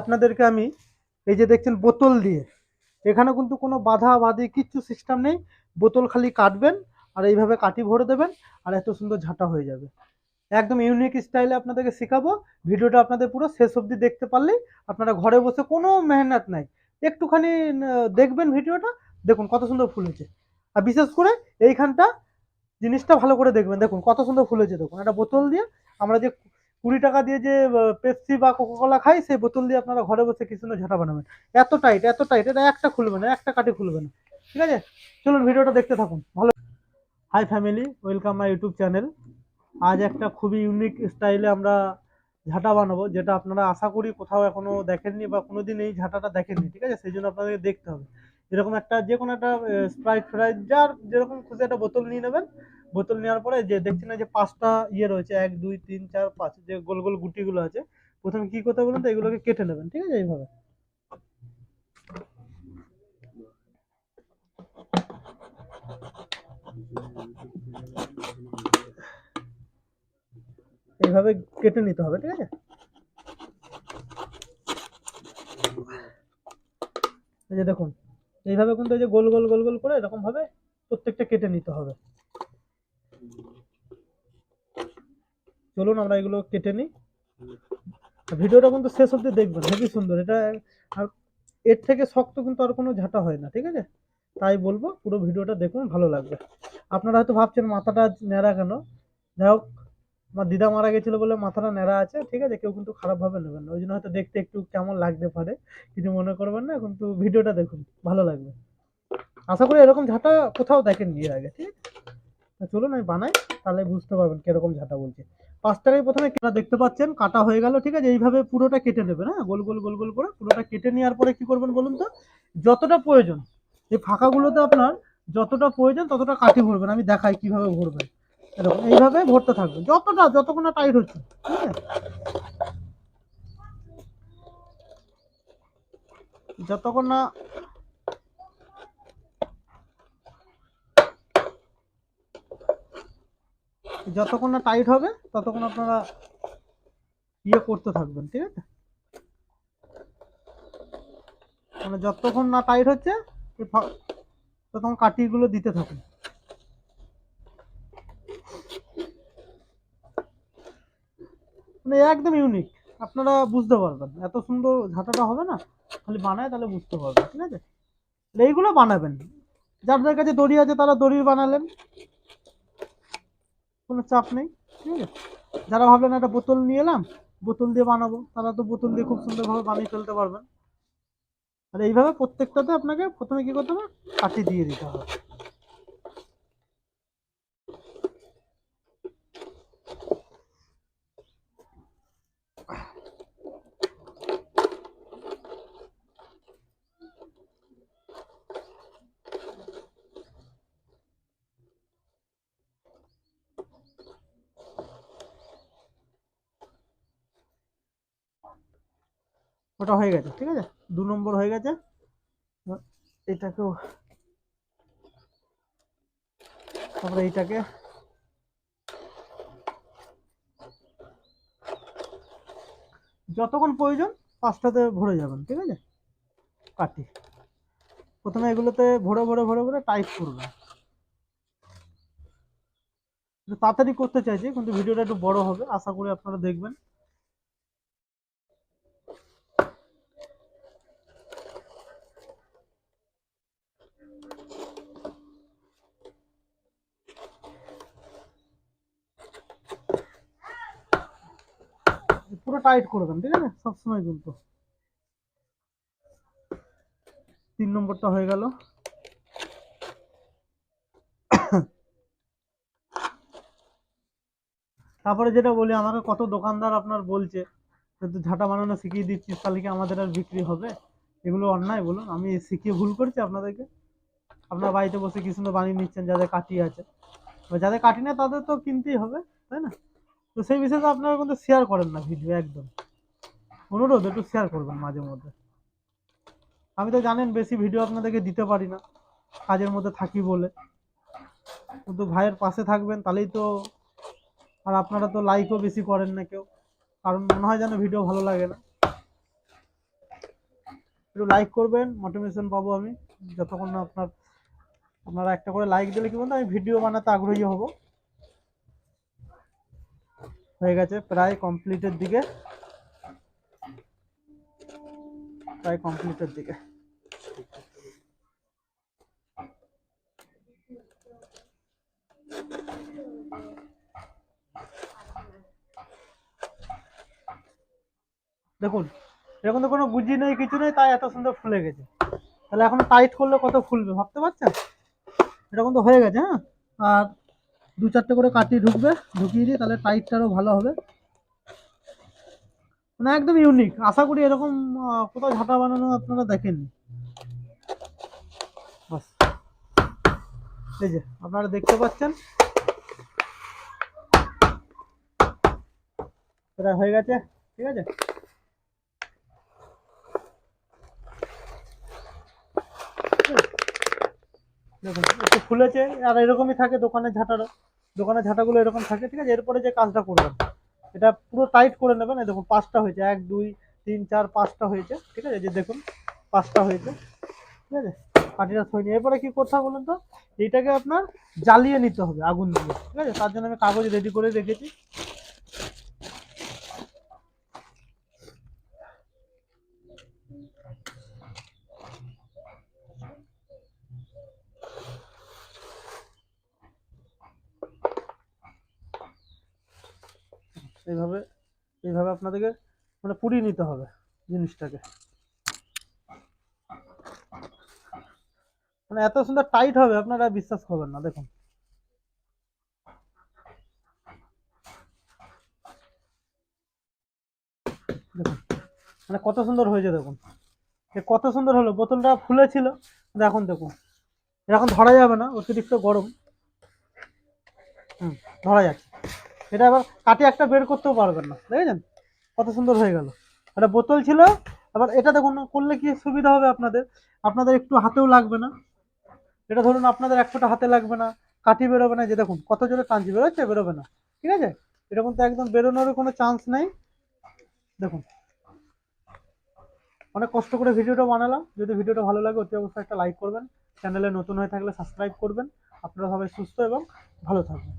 আপনাদেরকে আমি এই যে দেখছেন বোতল দিয়ে, এখানে কিন্তু কোনো বাধা বাধি কিচ্ছু সিস্টেম নেই। বোতল খালি কাটবেন আর এইভাবে কাঠি ভরে দেবেন আর এত সুন্দর ঝাঁটা হয়ে যাবে। একদম ইউনিক স্টাইলে আপনাদেরকে শেখাবো। ভিডিওটা আপনাদের পুরো শেষ অবধি দেখতে পারলেই আপনারা ঘরে বসে কোনো মেহনত নাই, একটুখানি দেখবেন ভিডিওটা, দেখুন কত সুন্দর ফুল হয়েছে। আর বিশেষ করে এইখানটা জিনিসটা ভালো করে দেখবেন, দেখুন কত সুন্দর ফুল হয়েছে। দেখুন একটা বোতল দিয়ে, আমরা যে 20 টাকা দিয়ে যে পেপসি বা কোকাকোলা খাই, সেই বোতল দিয়ে আপনারা ঘরে বসে কি সুন্দর ঝাঁটা বানাবেন। এত টাইট এত টাইট, এটা একটা খুলবে না, একটা কাঠি খুলবে না। ঠিক আছে, চলুন ভিডিওটা দেখতে থাকুন। ভালো। Hi family, welcome my YouTube channel. আজ একটা খুবই ইউনিক স্টাইলে আমরা ঝাঁটা বানাবো, যেটা আপনারা আশা করি কোথাও এখনো দেখেননি বা কোনোদিন এই ঝাঁটাটা দেখেননি। ঠিক আছে, সেই জন্য আপনাদেরকে দেখতে হবে। এরকম একটা যে কোনো একটা স্প্রাইট ফ্রাইট যার যেরকম খুশি একটা বোতল নিয়ে নেবেন। বোতল নেওয়ার পরে যে দেখছেন না যে 5টা ইয়ে রয়েছে, 1 2 3 4 5 যে গোল গোল গুটিগুলো আছে, প্রথমে কি করতে বলুন তো, এগুলোকে কেটে নেবেন। ঠিক আছে, এইভাবে এইভাবে কেটে নিতে হবে। ঠিক আছে, এই যে দেখুন এইভাবে কিন্তু এই যে গোল গোল গোল গোল করে এরকম ভাবে প্রত্যেকটা কেটে নিতে হবে। চলুন আমরা এগুলো কেটে নিই। ভিডিওটা কিন্তু শেষ অবধি দেখবেন, হেবি সুন্দর এটা। আর এর থেকে শক্ত কিন্তু আর কোনো ঝাঁটা হয় না। ঠিক আছে, তাই বলবো পুরো ভিডিওটা দেখুন, ভালো লাগবে। আপনারা হয়তো ভাবছেন মাথাটা ন্যাড়া কেন। যাই হোক, আমার দিদা মারা গেছিল বলে মাথাটা ন্যাড়া আছে। ঠিক আছে, কেউ কিন্তু খারাপ ভাবে নেবেন না, ওই জন্য হয়তো দেখতে একটু কেমন লাগতে পারে, কিছু মনে করবেন না। কিন্তু ভিডিওটা দেখুন, ভালো লাগবে। আশা করি এরকম ঝাঁটা কোথাও দেখেন গিয়ে আগে। ঠিক আছে, চলুন আমি বানাই, তাহলে বুঝতে পারবেন কিরকম ঝাঁটা বলছে। 5টাকায় প্রথমে কেটে দেখতে পাচ্ছেন কাটা হয়ে গেল। ঠিক আছে, এইভাবে পুরোটা কেটে নেবেন। হ্যাঁ, গোল গোল গোল গোল করে পুরোটা কেটে নেওয়ার পরে কি করবেন বলুন তো, যতটা প্রয়োজন এই ফাঁকাগুলোতে আপনার যতটা প্রয়োজন ততটা কাঠি ভরবেন। আমি দেখাই কিভাবে ভরবেন। এরকম এইভাবে ভরতে থাকবেন যতক্ষণ না টাইট হচ্ছে। ঠিক আছে, যতক্ষণ না যতক্ষণ না টাইট হবে ততক্ষণ আপনারা ইয়ে করতে থাকবেন। ঠিক আছে, মানে যতক্ষণ না টাইট হচ্ছে ততক্ষণ কাঠিগুলো দিতে থাকুন। মানে একদম ইউনিক, আপনারা বুঝতে পারবেন। এত সুন্দর ঝাঁটাটা হবে না, খালি বানায় তাহলে বুঝতে পারবেন। ঠিক আছে, এইগুলো বানাবেন, যাদের কাছে দড়ি আছে তারা দড়ির বানালেন, কোনো চাপ নেই। ঠিক আছে, যারা ভাবলেন একটা বোতল নিয়ে এলাম, বোতল দিয়ে বানাবো, তারা তো বোতল দিয়ে খুব সুন্দরভাবে বানিয়ে ফেলতে পারবেন। আর এইভাবে প্রত্যেকটাতে আপনাকে প্রথমে কি করতে হবে, কাঠি দিয়ে দিতে হবে। ওটা হয়ে গেছে। ঠিক আছে, 2 নম্বর হয়ে গেছে। এটাকেও, তারপরে এইটাকে যতক্ষণ প্রয়োজন 5টাতে ভরে যাবেন। ঠিক আছে, কাঠি প্রথমে এগুলোতে ভরে ভরে ভরে ভরে টাইট করবেন। তাড়াতাড়ি করতে চাইছি কিন্তু ভিডিওটা একটু বড় হবে, আশা করি আপনারা দেখবেন। পুরো টাইট করবেন। ঠিক আছে, সবসময় কিন্তু। 3 নম্বরটা হয়ে গেল। তারপরে যেটা বলি, আমাকে কত দোকানদার আপনার বলছে ঝাঁটা বানানো শিখিয়ে দিচ্ছি, তাহলে কি আমাদের আর বিক্রি হবে? এগুলো অন্যায় বলুন? আমি শিখিয়ে ভুল করছি আপনাদেরকে? আপনার বাড়িতে বসে কি সুন্দর বানিয়ে নিচ্ছেন, যাদের কাঠি আছে। যাদের কাঠি নেই তাদের তো কিনতেই হবে, তাই না? তো সেই বিষয়ে আপনারা কিন্তু শেয়ার করেন না ভিডিও, একদম অনুরোধ একটু শেয়ার করবেন মাঝে মধ্যে। আমি তো জানেন বেশি ভিডিও আপনাদেরকে দিতে পারি না, কাজের মধ্যে থাকি বলে। কিন্তু ভাইয়ের পাশে থাকবেন তাহলেই তো। আর আপনারা তো লাইকও বেশি করেন না কেউ, কারণ মনে হয় যেন ভিডিও ভালো লাগে না। একটু লাইক করবেন, মোটিভেশন পাবো আমি যতক্ষণ না আপনারা একটা করে লাইক দিলে কি বলতো আমি ভিডিও বানাতে আগ্রহী হব। হয়ে গেছে প্রায় কমপ্লিটের দিকে, প্রায় কমপ্লিটের দিকে। দেখুন এরকম তো কোনো গুজি নেই, কিছু নেই, তাই এত সুন্দর ফুলে গেছে। তাহলে এখন টাইট করলে কত ফুলবে ভাবতে পারছেন? এরকম তো হয়ে গেছে। হ্যাঁ, আর দু চারটে করে কাটি ঢুকবে, ঢুকিয়ে দিই, তাহলে টাইটটা আরও ভালো হবে। মানে একদম ইউনিক, আশা করি এরকম কোথাও ঝাঁটা বানানো আপনারা দেখেননি। বাস, এই যে আপনারা দেখতে পাচ্ছেন এটা হয়ে গেছে। ঠিক আছে, দেখুন একটু ফুলেছে, আর এরকমই থাকে দোকানের ঝাঁটারও, দোকানের ঝাঁটাগুলো এরকম থাকে। ঠিক আছে, এরপরে যে কাজটা করবেন এটা পুরো টাইট করে নেবেন। এই দেখুন 5টা হয়েছে, 1 2 3 4 5টা হয়েছে। ঠিক আছে, যে দেখুন 5টা হয়েছে। ঠিক আছে, কাঠিটা থই নিয়ে এরপরে কি করতে হবে বলুন তো, এইটাকে আপনার জ্বালিয়ে নিতে হবে আগুন দিয়ে। ঠিক আছে, তার জন্য আমি কাগজ রেডি করে রেখেছি। এইভাবে এইভাবে আপনাদেরকে মানে পুড়িয়ে নিতে হবে জিনিসটাকে। মানে এত সুন্দর টাইট হবে আপনারা বিশ্বাস করবেন না। দেখুন দেখুন মানে কত সুন্দর হয়েছে দেখুন, কত সুন্দর হলো। বোতলটা ফুলেছিল, এখন দেখুন এখন ধরা যাবে না, অতিরিক্ত গরম। ধরা যাচ্ছে। এটা আবার কাটে একটা বের করতেও পারবেন না, দেখেছেন কত সুন্দর হয়ে গেল। একটা বোতল ছিল, আবার এটা দেখুন করলে কি সুবিধা হবে আপনাদের, আপনাদের একটু হাতেও লাগবে না। এটা ধরুন আপনাদের এক ফোঁটা হাতে লাগবে না, কাঠি বেরোবে না। যে দেখুন কত জোরে টানছি, বেরোচ্ছে? বেরোবে না। ঠিক আছে, এরকম তো একদম বেরোনোরও কোনো চান্স নেই। দেখুন অনেক কষ্ট করে ভিডিওটা বানালাম। যদি ভিডিওটা ভালো লাগে অতি অবশ্যই একটা লাইক করবেন, চ্যানেলে নতুন হয়ে থাকলে সাবস্ক্রাইব করবেন। আপনারা সবাই সুস্থ এবং ভালো থাকবেন।